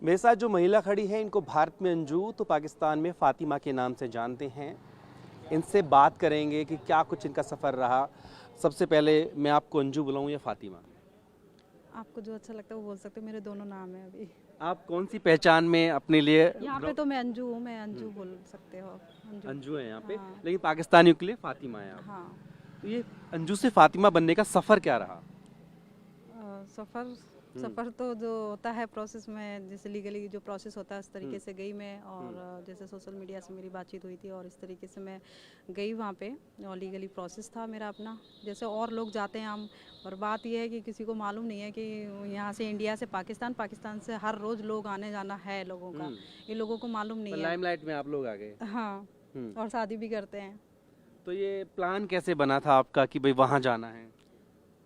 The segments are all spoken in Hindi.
मेरे साथ जो महिला खड़ी है इनको भारत में अंजू तो पाकिस्तान में फ़ातिमा के नाम से जानते हैं। इनसे बात करेंगे कि क्या कुछ इनका सफ़र रहा। सबसे पहले मैं आपको अंजू बुलाऊं या फ़ातिमा? आपको जो अच्छा लगता है वो बोल सकते हो, मेरे दोनों नाम है अभी। आप कौन सी पहचान में अपने लिए यहाँ पे तो मैं अंजू हूँ, मैं अंजू बोल सकते हो। अंजू। अंजू है यहाँ पे, हाँ। लेकिन पाकिस्तानियों के लिए फ़ातिमा है आप। हाँ। तो ये अंजू से फ़ातिमा बनने का सफ़र क्या रहा? सफ़र हम्म। सफ़र तो जो होता है प्रोसेस में, जैसे लीगली जो प्रोसेस होता है उस तरीके हम्म। से गई मैं। और जैसे सोशल मीडिया से मेरी बातचीत हुई थी और इस तरीके से मैं गई वहाँ पे। और लीगली प्रोसेस था मेरा अपना, जैसे और लोग जाते हैं हम। और बात यह है कि किसी को मालूम नहीं है कि यहाँ से इंडिया से पाकिस्तान, पाकिस्तान से हर रोज़ लोग आने जाना है लोगों का। हम्म। ये लोगों को मालूम पर नहीं है। लाइमलाइट में आप लोग आ गए। हाँ। हम्म। और शादी भी करते हैं। तो ये प्लान कैसे बना था आपका कि भाई वहाँ जाना है?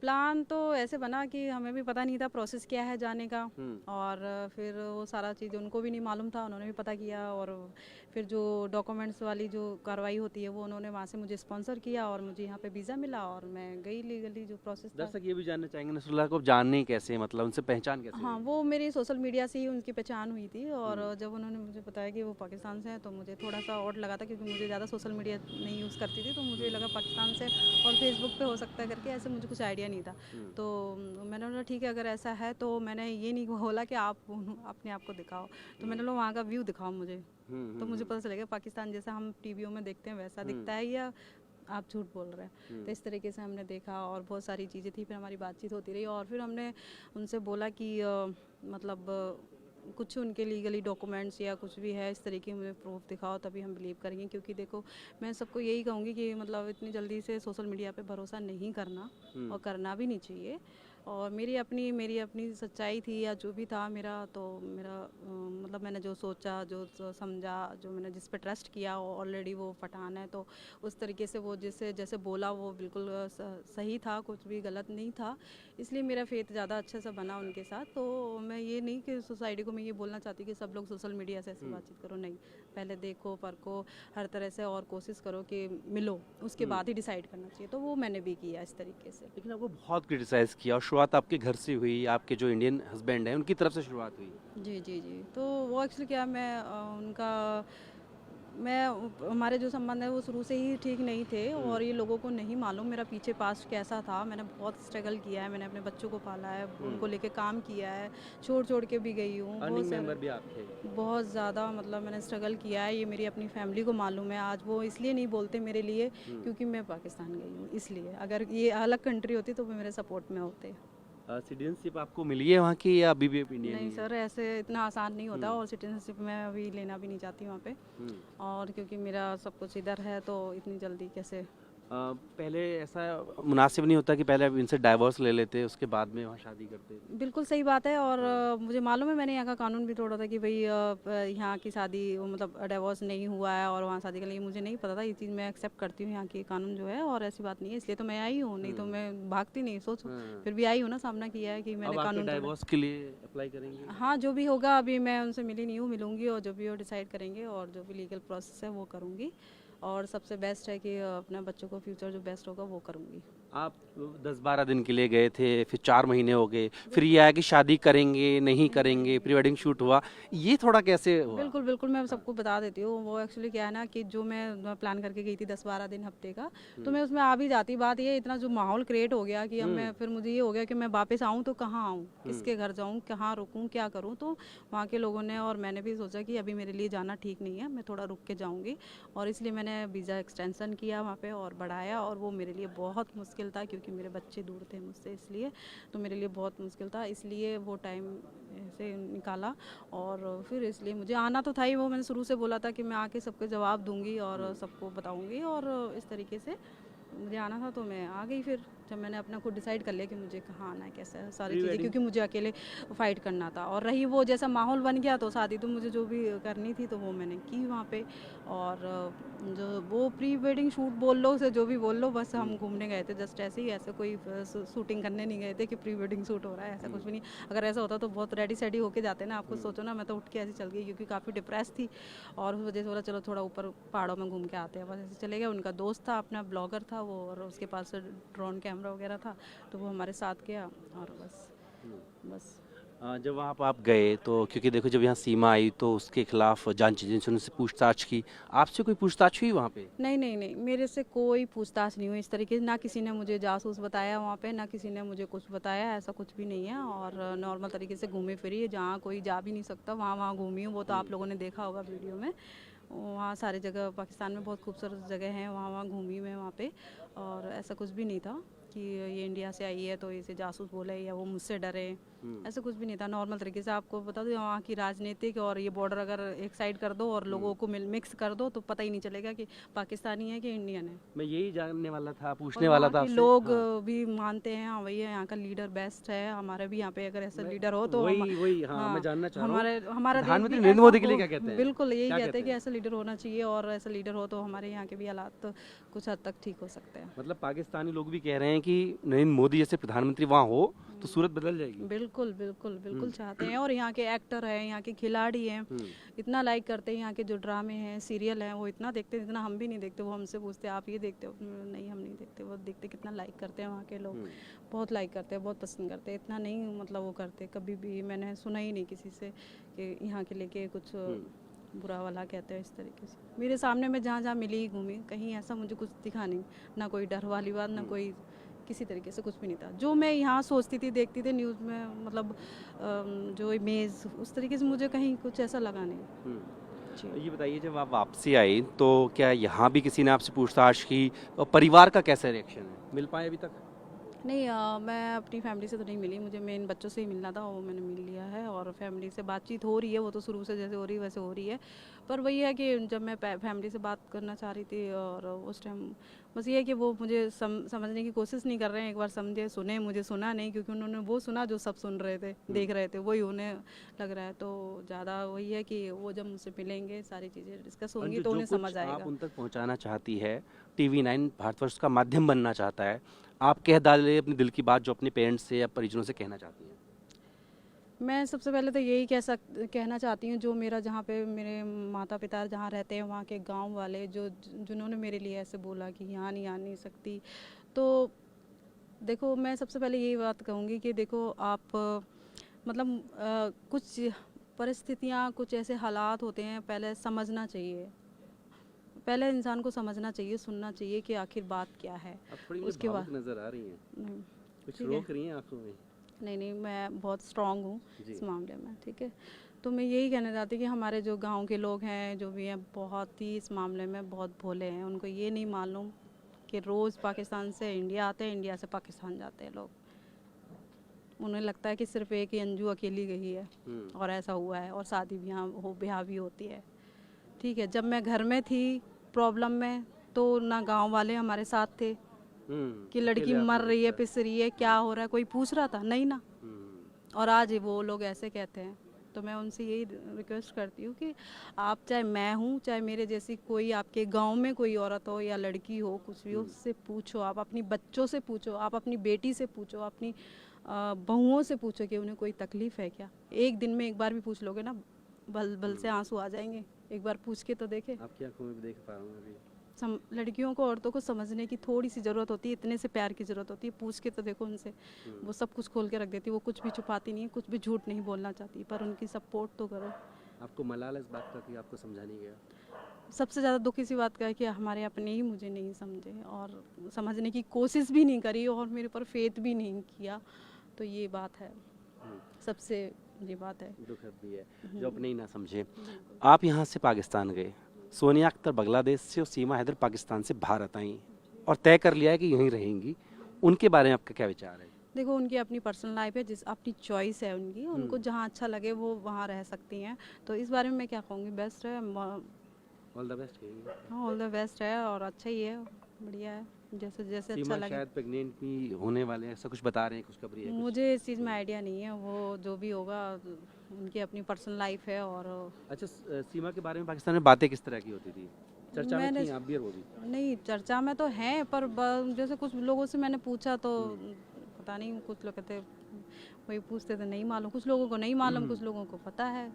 प्लान तो ऐसे बना कि हमें भी पता नहीं था प्रोसेस क्या है जाने का। हम्म। और फिर वो सारा चीज़ उनको भी नहीं मालूम था, उन्होंने भी पता किया। और फिर जो डॉक्यूमेंट्स वाली जो कार्रवाई होती है वो उन्होंने वहाँ से मुझे स्पॉन्सर किया और मुझे यहाँ पे वीज़ा मिला और मैं गई लीगली जो प्रोसेस था। दर्शक ये भी जानना चाहेंगे नसरुल्लाह को जानने कैसे, मतलब उनसे पहचान कैसे हाँ, हुई? वो मेरी सोशल मीडिया से ही उनकी पहचान हुई थी। और हम्म। जब उन्होंने मुझे बताया कि वो पाकिस्तान से हैं तो मुझे थोड़ा सा ऑड लगा था, क्योंकि मुझे ज़्यादा सोशल मीडिया नहीं यूज़ करती थी, तो मुझे लगा पाकिस्तान से और फेसबुक पे हो सकता है करके, ऐसे मुझे कुछ आइडिया नहीं था। हम्म। तो मैंने बोला ठीक है अगर ऐसा है तो मैंने ये नहीं बोला कि आप अपने आप को दिखाओ। तो मैंने बोला वहाँ का व्यू दिखाओ मुझे। तो मुझे पता चलेगा पाकिस्तान जैसा हम टीवियों में देखते हैं वैसा दिखता है या आप झूठ बोल रहे हैं। तो इस तरीके से हमने देखा और बहुत सारी चीज़ें थी। फिर हमारी बातचीत होती रही और फिर हमने उनसे बोला कि मतलब कुछ उनके लीगली डॉक्यूमेंट्स या कुछ भी है इस तरीके मुझे प्रूफ दिखाओ तभी हम बिलीव करेंगे। क्योंकि देखो मैं सबको यही कहूँगी कि मतलब इतनी जल्दी से सोशल मीडिया पे भरोसा नहीं करना और करना भी नहीं चाहिए। और मेरी अपनी सच्चाई थी या जो भी था मेरा, तो मेरा मतलब मैंने जो सोचा जो समझा जो मैंने जिस पे ट्रस्ट किया ऑलरेडी वो पठान है। तो उस तरीके से वो जैसे जैसे बोला वो बिल्कुल सही था, कुछ भी गलत नहीं था। इसलिए मेरा फेथ ज़्यादा अच्छे से बना उनके साथ। तो मैं ये नहीं कि सोसाइटी को मैं ये बोलना चाहती कि सब लोग सोशल मीडिया से ऐसे बातचीत करो, नहीं। पहले देखो परखो हर तरह से और कोशिश करो कि मिलो, उसके बाद ही डिसाइड करना चाहिए। तो वो मैंने भी किया इस तरीके से। लेकिन आपको बहुत क्रिटिसाइज़ किया और शुरुआत आपके घर से हुई, आपके जो इंडियन हस्बैंड हैं उनकी तरफ से शुरुआत हुई। जी, जी, जी। तो वो एक्चुअली क्या, उनका मैं हमारे जो संबंध है वो शुरू से ही ठीक नहीं थे। और ये लोगों को नहीं मालूम मेरा पीछे पास्ट कैसा था। मैंने बहुत स्ट्रगल किया है, मैंने अपने बच्चों को पाला है, उनको लेके काम किया है, छोड़ के भी गई हूँ बहुत अर्निंग सारे। मेंबर भी आप थे। बहुत ज़्यादा मतलब मैंने स्ट्रगल किया है, ये मेरी अपनी फैमिली को मालूम है। आज वो इसलिए नहीं बोलते मेरे लिए क्योंकि मैं पाकिस्तान गई हूँ, इसलिए। अगर ये अलग कंट्री होती तो वो मेरे सपोर्ट में होते। सिटीजनशिप आपको मिली है वहाँ की या अभी भी आप इंडियन नहीं ही हैं? सर, ऐसे इतना आसान नहीं होता और सिटीजनशिप मैं अभी लेना भी नहीं चाहती वहाँ पे। हम्म। और क्योंकि मेरा सब कुछ इधर है तो इतनी जल्दी कैसे। पहले ऐसा मुनासिब नहीं होता कि पहले आप इनसे डाइवोर्स ले लेते उसके बाद में वहाँ शादी करते? बिल्कुल सही बात है। और मुझे मालूम है, मैंने यहाँ का कानून भी तोड़ा था कि भाई यहाँ की शादी वो मतलब डिवोर्स नहीं हुआ है और वहाँ शादी कर ली। मुझे नहीं पता था, ये चीज़ मैं एक्सेप्ट करती हूँ यहाँ की कानून जो है। और ऐसी बात नहीं है, इसलिए तो मैं आई हूँ, नहीं तो मैं भागती नहीं। सोचो, फिर भी आई हूँ ना, सामना किया है कि मैंने अब आपके कानून तोड़ा। डाइवोर्स के लिए अप्लाई करेंगे? हाँ, जो भी होगा, अभी मैं उनसे मिली नहीं हूँ, मिलूंगी और जो भी वो डिसाइड करेंगे और जो भी लीगल प्रोसेस है वो करूँगी। और सबसे बेस्ट है कि अपना बच्चों को फ्यूचर जो बेस्ट होगा वो करूँगी। आप 10-12 दिन के लिए गए थे, फिर 4 महीने हो गए, फिर ये आया कि शादी करेंगे नहीं करेंगे, प्री वेडिंग शूट हुआ, ये थोड़ा कैसे हुआ? बिल्कुल, बिल्कुल, मैं सबको बता देती हूँ। वो एक्चुअली क्या है ना कि जो मैं प्लान करके गई थी 10-12 दिन हफ्ते का, तो मैं उसमें आ भी जाती। बात ये इतना जो माहौल क्रिएट हो गया कि अब मैं फिर मुझे ये हो गया कि मैं वापस आऊँ तो कहाँ आऊँ, किसके घर जाऊँ, कहाँ रुकूँ, क्या करूँ। तो वहाँ के लोगों ने और मैंने भी सोचा कि अभी मेरे लिए जाना ठीक नहीं है, मैं थोड़ा रुक के जाऊँगी। और इसलिए मैंने वीज़ा एक्सटेंसन किया वहाँ पे और बढ़ाया। और वो मेरे लिए बहुत मुश्किल था क्योंकि मेरे बच्चे दूर थे मुझसे, इसलिए तो मेरे लिए बहुत मुश्किल था, इसलिए वो टाइम से निकाला। और फिर इसलिए मुझे आना तो था ही, वो मैंने शुरू से बोला था कि मैं आके सबके जवाब दूंगी और सबको बताऊंगी। और इस तरीके से मुझे आना था तो मैं आ गई। फिर जब मैंने अपना खुद डिसाइड कर लिया कि मुझे कहाँ आना है, कैसा है, सारी प्री चीज़ें, वेडिंग क्योंकि मुझे अकेले फाइट करना था। और रही वो जैसा माहौल बन गया तो शादी तो मुझे जो भी करनी थी तो वो मैंने की वहाँ पे। और जो वो प्री वेडिंग शूट बोल लो उसे जो भी बोल लो, बस हम घूमने गए थे जस्ट ऐसे ही। ऐसे कोई शूटिंग करने नहीं गए थे कि प्री वेडिंग शूट हो रहा है, ऐसा कुछ भी नहीं। अगर ऐसा होता तो बहुत रेडी सेडी होके जाते ना। आपको सोचो ना, मैं तो उठ के ऐसे चल गई क्योंकि काफ़ी डिप्रेस थी। और उस वजह से बोला चलो थोड़ा ऊपर पहाड़ों में घूम के आते हैं, बस ऐसे चले गए। उनका दोस्त था, अपना ब्लॉगर था वो, और उसके पास ड्रोन कैमरा वगैरह था तो वो हमारे साथ गया। और बस बस जब वहाँ पर आप गए तो क्योंकि देखो जब यहाँ सीमा आई तो उसके खिलाफ जांच एजेंसियों से पूछताछ की, आपसे कोई पूछताछ हुई वहाँ पे? नहीं नहीं नहीं, मेरे से कोई पूछताछ नहीं हुई इस तरीके से। ना किसी ने मुझे जासूस बताया वहाँ पे, ना किसी ने मुझे कुछ बताया, ऐसा कुछ भी नहीं है। और नॉर्मल तरीके से घूमी फिरी, जहाँ कोई जा भी नहीं सकता वहाँ वहाँ घूमी हूँ। वो तो आप लोगों ने देखा होगा वीडियो में। वहाँ सारी जगह पाकिस्तान में बहुत खूबसूरत जगह हैं, वहाँ वहाँ घूमी मैं वहाँ पे। और ऐसा कुछ भी नहीं था कि ये इंडिया से आई है तो इसे जासूस बोले या वो मुझसे डरे, ऐसा कुछ भी नहीं था। नॉर्मल तरीके से आपको बता दो, वहाँ की राजनीतिक और ये बॉर्डर अगर एक साइड कर दो और लोगों को मिक्स कर दो तो पता ही नहीं चलेगा कि पाकिस्तानी है कि इंडियन है। मैं यही जानने वाला था, और पूछने वाला वहाँ था के आपसे। लोग हाँ। भी मानते हैं, हाँ भैया यहाँ का लीडर बेस्ट है। हमारे भी यहाँ पे अगर ऐसा लीडर हो तो हम, वही वही हाँ, मैं हाँ, जानना चाह रहा हूँ हमारा देश भी प्रधानमंत्री नरेंद्र ऐसा मोदी के लिए हो। क्या कहते हैं? बिल्कुल यही क्या कहते हैं कहते कि हैं? ऐसा लीडर होना चाहिए, और ऐसा लीडर हो तो हमारे यहाँ के भी हालात तो कुछ हद तक ठीक हो सकते हैं। मतलब पाकिस्तानी लोग भी कह रहे हैं कि नरेंद्र मोदी जैसे प्रधानमंत्री वहाँ हो तो सूरत बदल जाएगी। बिल्कुल बिल्कुल बिल्कुल चाहते हैं। और यहाँ के एक्टर हैं, यहाँ के खिलाड़ी हैं, इतना लाइक करते हैं। यहाँ के जो ड्रामे हैं, सीरियल हैं, वो इतना देखते हैं जितना हम भी नहीं देखते। वो हमसे पूछते हैं आप ये देखते हो? नहीं हम नहीं देखते। वो देखते कितना लाइक करते हैं वहाँ के लोग, बहुत लाइक करते हैं, बहुत पसंद करते हैं। इतना नहीं मतलब वो करते, कभी भी मैंने सुना ही नहीं किसी से कि यहाँ के लेके कुछ बुरा वाला कहते हैं इस तरीके से। मेरे सामने मैं जहाँ जहाँ मिली घूमी, कहीं ऐसा मुझे कुछ दिखा नहीं, ना कोई डर वाली बात, ना कोई किसी तरीके से कुछ भी नहीं था। जो मैं यहाँ सोचती थी, देखती थी न्यूज़ में, मतलब जो इमेज, उस तरीके से मुझे कहीं कुछ ऐसा लगा नहीं। जी। ये बताइए जब आप वापसी आई तो क्या यहाँ भी किसी ने आपसे पूछताछ की और परिवार का कैसा रिएक्शन है, मिल पाए अभी तक? नहीं मैं अपनी फैमिली से तो नहीं मिली, मुझे मेन बच्चों से ही मिलना था, वो मैंने मिल लिया है। और फैमिली से बातचीत हो रही है, वो तो शुरू से जैसे हो रही है वैसे हो रही है। पर वही है कि जब मैं फैमिली से बात करना चाह रही थी और उस टाइम बस ये है कि वो मुझे समझने की कोशिश नहीं कर रहे हैं। एक बार समझे, सुने, मुझे सुना नहीं, क्योंकि उन्होंने वो सुना जो सब सुन रहे थे, देख रहे थे, वही उन्हें लग रहा है। तो ज़्यादा वही है कि वो जब मुझसे मिलेंगे, सारी चीज़ें डिस्कस होंगी तो उन्हें समझ आप आएगा। उन तक पहुँचाना चाहती है, TV9 भारतवर्ष का माध्यम बनना चाहता है, आप कह डाले अपने दिल की बात जो अपने पेरेंट्स से या परिजनों से कहना चाहती हैं। मैं सबसे पहले तो यही कहना चाहती हूँ, जो मेरा जहाँ पे मेरे माता पिता जहाँ रहते हैं, वहाँ के गांव वाले जिन्होंने मेरे लिए ऐसे बोला कि यहाँ नहीं आ नहीं सकती, तो देखो मैं सबसे पहले यही बात कहूँगी कि देखो आप मतलब कुछ परिस्थितियाँ, कुछ ऐसे हालात होते हैं, पहले समझना चाहिए। पहले इंसान को समझना चाहिए, सुनना चाहिए कि आखिर बात क्या है। आप थोड़ी उसके भावुक बाद नजर आ रही हैं, नहीं, कुछ ठीक है। रोक रही हैं आंखों में। नहीं नहीं, मैं बहुत स्ट्रांग हूँ जी। इस मामले में, ठीक है। तो मैं यही कहना चाहती कि हमारे जो गांव के लोग हैं, जो भी हैं, बहुत ही इस मामले में बहुत भोले हैं। उनको ये नहीं मालूम कि रोज़ पाकिस्तान से इंडिया आते हैं, इंडिया से पाकिस्तान जाते हैं लोग। उन्हें लगता है कि सिर्फ एक ही अंजू अकेली गई है और ऐसा हुआ है, और शादी भी यहाँ ब्याह भी होती है, ठीक है। जब मैं घर में थी प्रॉब्लम में, तो ना गांव वाले हमारे साथ थे कि लड़की मर रही है, पिस रही है, क्या हो रहा है, कोई पूछ रहा था? नहीं ना। और आज वो लोग ऐसे कहते हैं। तो मैं उनसे यही रिक्वेस्ट करती हूँ कि आप, चाहे मैं हूँ, चाहे मेरे जैसी कोई आपके गांव में कोई औरत हो या लड़की हो, कुछ भी हो, उससे पूछो। आप अपनी बच्चों से पूछो, आप अपनी बेटी से पूछो, अपनी बहुओं से पूछो कि उन्हें कोई तकलीफ़ है क्या। एक दिन में एक बार भी पूछ लोगे ना, भल भल से आंसू आ जाएंगे। एक बार पूछ के तो देखे। आपकी आंखों में भी देख पा रहा हूँ अभी। लड़कियों को, औरतों को समझने की थोड़ी सी ज़रूरत होती है, इतने से प्यार की ज़रूरत होती है। पूछ के तो देखो उनसे, वो सब कुछ खोल के रख देती है, वो कुछ भी छुपाती नहीं है, कुछ भी झूठ नहीं बोलना चाहती, पर उनकी सपोर्ट तो करो। आपको मलाल इस बात का कि आपको समझा नहीं गया? सबसे ज़्यादा दुख इसी बात का है कि हमारे अपने ही मुझे नहीं समझे और समझने की कोशिश भी नहीं करी और मेरे ऊपर फेथ भी नहीं किया। तो ये बात है, सबसे ये बात है। दुखद भी है जो अपने ही ना समझे। आप यहाँ से पाकिस्तान गए, सोनिया अख्तर बांग्लादेश से और सीमा हैदर पाकिस्तान से भारत आई और तय कर लिया है कि यहीं रहेंगी, उनके बारे में आपका क्या विचार है? देखो उनकी अपनी पर्सनल लाइफ है, जिस अपनी चॉइस है उनकी, उनको जहाँ अच्छा लगे वो वहाँ रह सकती हैं। तो इस बारे में मैं क्या कहूँगी, बेस्ट है, ऑल द बेस्ट। हाँ ऑल द बेस्ट है और अच्छा ही है, बढ़िया है, जैसे जैसे अच्छा लगे। शायद प्रेग्नेंट भी होने वाले हैं, ऐसा कुछ बता रहे हैं, कुछ खबरी है? मुझे इस चीज़ में आइडिया नहीं है, वो जो भी होगा उनकी अपनी पर्सनल लाइफ है। और अच्छा, सीमा के बारे में पाकिस्तान में बातें किस तरह की होती थी, चर्चा में थी आप भी और वो भी? नहीं, चर्चा में तो हैं, पर जैसे कुछ लोगों से मैंने पूछा तो पता नहीं, कुछ लोग कहते वही पूछते थे नहीं मालूम, कुछ लोगों को नहीं मालूम, कुछ लोगों को पता है,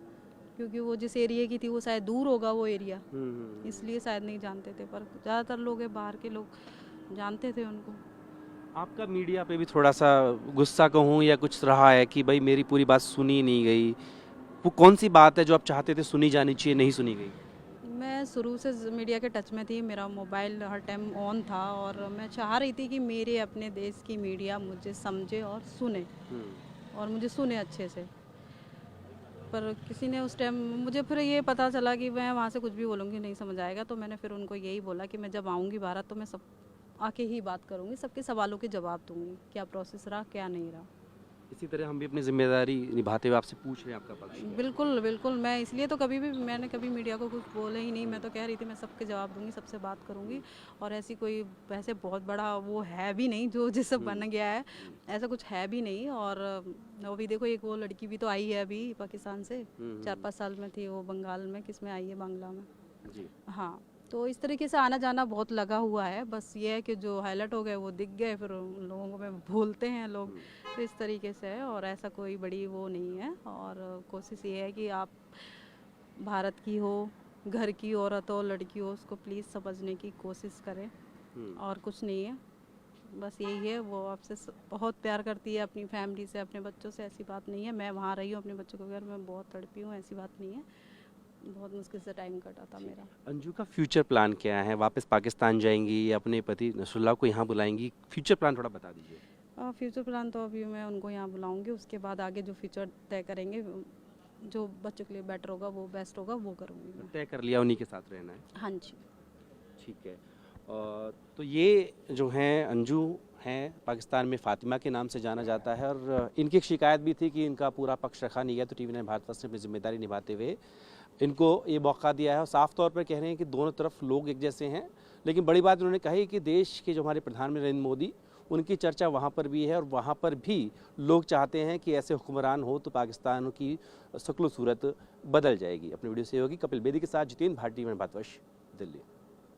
क्योंकि वो जिस एरिया की थी वो शायद दूर होगा वो एरिया, इसलिए शायद नहीं जानते थे। पर ज़्यादातर लोग हैं बाहर के लोग जानते थे उनको। आपका मीडिया पे भी थोड़ा सा गुस्सा कहूँ या कुछ रहा है कि भाई मेरी पूरी बात सुनी नहीं गई, वो कौन सी बात है जो आप चाहते थे सुनी जानी चाहिए नहीं सुनी गई? मैं शुरू से मीडिया के टच में थी, मेरा मोबाइल हर टाइम ऑन था और मैं चाह रही थी कि मेरे अपने देश की मीडिया मुझे समझे और सुने, और मुझे सुने अच्छे से। पर किसी ने उस टाइम मुझे फिर ये पता चला कि मैं वहाँ से कुछ भी बोलूँगी नहीं समझ आएगा, तो मैंने फिर उनको यही बोला कि मैं जब आऊँगी भारत तो मैं सब आके ही बात करूँगी, सबके सवालों के जवाब दूँगी, क्या प्रोसेस रहा क्या नहीं रहा। इसी तरह हम भी अपनी जिम्मेदारी निभाते हुए आपसे पूछ रहे हैं आपका पक्ष। बिल्कुल बिल्कुल, मैं इसलिए तो कभी भी मैंने कभी मीडिया को कुछ बोला ही नहीं, मैं तो कह रही थी मैं सबके जवाब दूंगी, सबसे बात करूंगी, और ऐसी कोई वैसे बहुत बड़ा वो है भी नहीं जो जैसे बन गया है, ऐसा कुछ है भी नहीं। और अभी देखो एक वो लड़की भी तो आई है अभी पाकिस्तान से, 4-5 साल में थी वो, बंगाल में किस में आई है, बांग्ला में जी। हाँ। तो इस तरीके से आना जाना बहुत लगा हुआ है, बस ये है कि जो हाईलाइट हो गए वो दिख गए, फिर उन लोगों को में भूलते हैं लोग, तो इस तरीके से है। और ऐसा कोई बड़ी वो नहीं है, और कोशिश ये है कि आप भारत की हो, घर की औरत हो, लड़की हो, उसको प्लीज़ समझने की कोशिश करें, और कुछ नहीं है, बस यही है। वो आपसे बहुत प्यार करती है, अपनी फैमिली से, अपने बच्चों से, ऐसी बात नहीं है। मैं वहाँ रही हूँ अपने बच्चों के घर में, बहुत तड़पी हूँ, ऐसी बात नहीं है, बहुत मुश्किल से टाइम कटा था मेरा। अंजू का फ्यूचर प्लान क्या है? वापस पाकिस्तान जाएंगी या अपने पति नसरुल्लाह को यहाँ बुलाएंगी? फ्यूचर प्लान थोड़ा बता दीजिए। फ्यूचर प्लान तो अभी मैं उनको यहाँ बुलाऊंगी, उसके बाद आगे जो फ्यूचर तय करेंगे, जो बच्चों के लिए बेटर होगा, वो बेस्ट होगा, वो करूँगी मैं। तय कर लिया उन्हीं के साथ रहना है? हाँ जी। ठीक है। तो ये जो हैं अंजू हैं, पाकिस्तान में फ़ातिमा के नाम से जाना जाता है, और इनकी एक शिकायत भी थी कि इनका पूरा पक्ष रखा नहीं गया, तो टीवी 9 भारत फर्स्ट ने अपनी जिम्मेदारी निभाते हुए इनको ये मौका दिया है, और साफ तौर पर कह रहे हैं कि दोनों तरफ लोग एक जैसे हैं। लेकिन बड़ी बात उन्होंने कही कि देश के जो हमारे प्रधानमंत्री नरेंद्र मोदी, उनकी चर्चा वहाँ पर भी है, और वहाँ पर भी लोग चाहते हैं कि ऐसे हुक्मरान हो तो पाकिस्तान की शक्ल सूरत बदल जाएगी। अपनी वीडियो से होगी कपिल बेदी के साथ जितेंद्र भाटी, भारतवर्ष, दिल्ली।